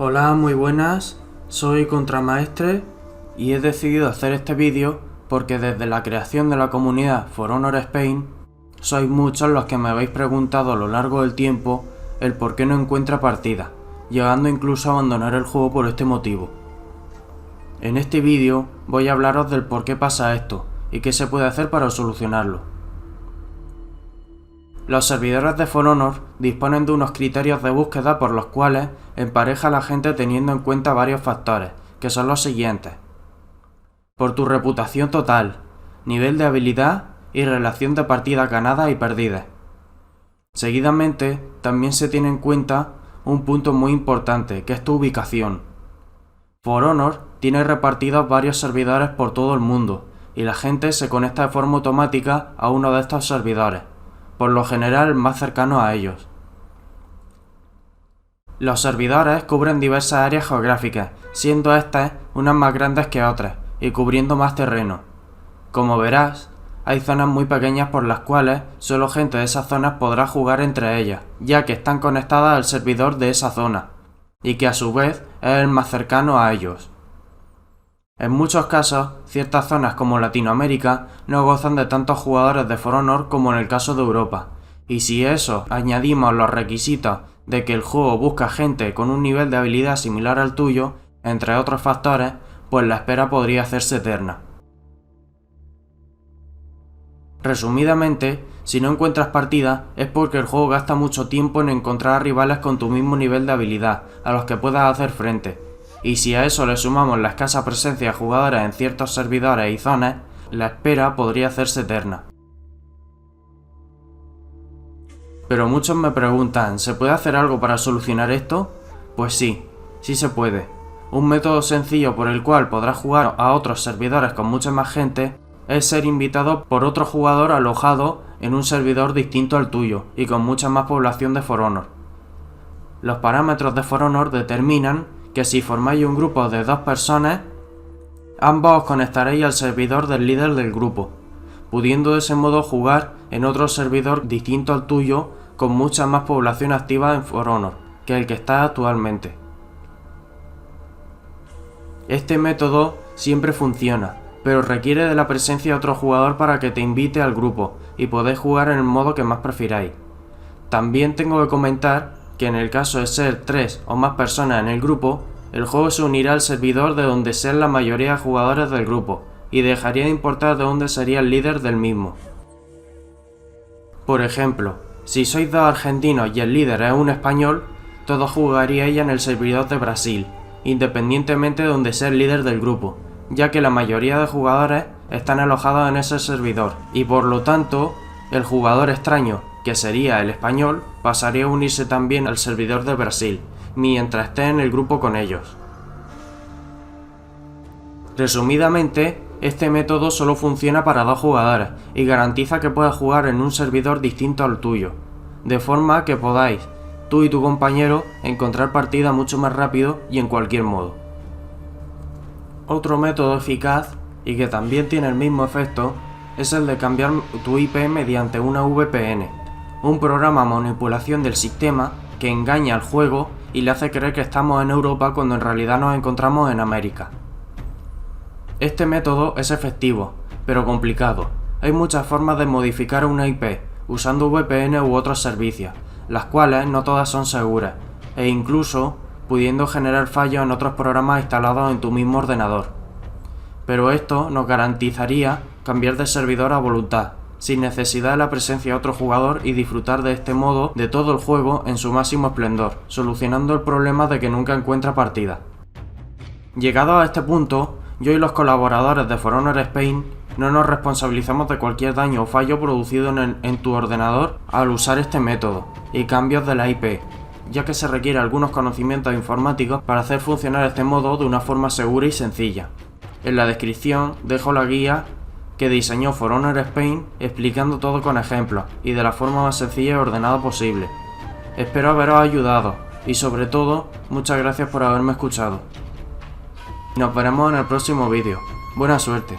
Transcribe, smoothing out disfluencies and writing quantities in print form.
Hola, muy buenas, soy Contramaestre y he decidido hacer este vídeo porque desde la creación de la comunidad For Honor Spain sois muchos los que me habéis preguntado a lo largo del tiempo el por qué no encuentra partida, llegando incluso a abandonar el juego por este motivo. En este vídeo voy a hablaros del por qué pasa esto y qué se puede hacer para solucionarlo. Los servidores de For Honor disponen de unos criterios de búsqueda por los cuales empareja a la gente teniendo en cuenta varios factores, que son los siguientes: por tu reputación total, nivel de habilidad y relación de partidas ganadas y perdidas. Seguidamente, también se tiene en cuenta un punto muy importante, que es tu ubicación. For Honor tiene repartidos varios servidores por todo el mundo, y la gente se conecta de forma automática a uno de estos servidores, por lo general más cercano a ellos. Los servidores cubren diversas áreas geográficas, siendo estas unas más grandes que otras, y cubriendo más terreno. Como verás, hay zonas muy pequeñas por las cuales solo gente de esas zonas podrá jugar entre ellas, ya que están conectadas al servidor de esa zona, y que a su vez es el más cercano a ellos. En muchos casos, ciertas zonas como Latinoamérica no gozan de tantos jugadores de For Honor como en el caso de Europa, y si a eso añadimos los requisitos de que el juego busca gente con un nivel de habilidad similar al tuyo, entre otros factores, pues la espera podría hacerse eterna. Resumidamente, si no encuentras partida es porque el juego gasta mucho tiempo en encontrar a rivales con tu mismo nivel de habilidad, a los que puedas hacer frente. Y si a eso le sumamos la escasa presencia de jugadores en ciertos servidores y zonas, la espera podría hacerse eterna. Pero muchos me preguntan, ¿se puede hacer algo para solucionar esto? Pues sí se puede. Un método sencillo por el cual podrás jugar a otros servidores con mucha más gente es ser invitado por otro jugador alojado en un servidor distinto al tuyo y con mucha más población de For Honor. Los parámetros de For Honor determinan que si formáis un grupo de 2 personas, ambos os conectaréis al servidor del líder del grupo, pudiendo de ese modo jugar en otro servidor distinto al tuyo con mucha más población activa en For Honor que el que está actualmente. Este método siempre funciona, pero requiere de la presencia de otro jugador para que te invite al grupo y podéis jugar en el modo que más prefiráis. También tengo que comentar que en el caso de ser 3 o más personas en el grupo, el juego se unirá al servidor de donde sean la mayoría de jugadores del grupo y dejaría de importar de dónde sería el líder del mismo. Por ejemplo, si sois 2 argentinos y el líder es un español, todos jugaríais en el servidor de Brasil, independientemente de donde sea el líder del grupo, ya que la mayoría de jugadores están alojados en ese servidor, y por lo tanto, el jugador extraño, que sería el español, pasaría a unirse también al servidor de Brasil, mientras esté en el grupo con ellos. Resumidamente, este método solo funciona para 2 jugadores y garantiza que puedas jugar en un servidor distinto al tuyo, de forma que podáis, tú y tu compañero, encontrar partida mucho más rápido y en cualquier modo. Otro método eficaz, y que también tiene el mismo efecto, es el de cambiar tu IP mediante una VPN, un programa de manipulación del sistema que engaña al juego y le hace creer que estamos en Europa cuando en realidad nos encontramos en América. Este método es efectivo, pero complicado. Hay muchas formas de modificar una IP, usando VPN u otros servicios, las cuales no todas son seguras, e incluso pudiendo generar fallos en otros programas instalados en tu mismo ordenador. Pero esto nos garantizaría cambiar de servidor a voluntad, sin necesidad de la presencia de otro jugador y disfrutar de este modo de todo el juego en su máximo esplendor, solucionando el problema de que nunca encuentra partida. Llegado a este punto, yo y los colaboradores de For Honor Spain no nos responsabilizamos de cualquier daño o fallo producido en tu ordenador al usar este método y cambios de la IP, ya que se requiere algunos conocimientos informáticos para hacer funcionar este modo de una forma segura y sencilla. En la descripción dejo la guía que diseñó For Honor Spain explicando todo con ejemplos y de la forma más sencilla y ordenada posible. Espero haberos ayudado y sobre todo, muchas gracias por haberme escuchado. Nos veremos en el próximo vídeo. Buena suerte.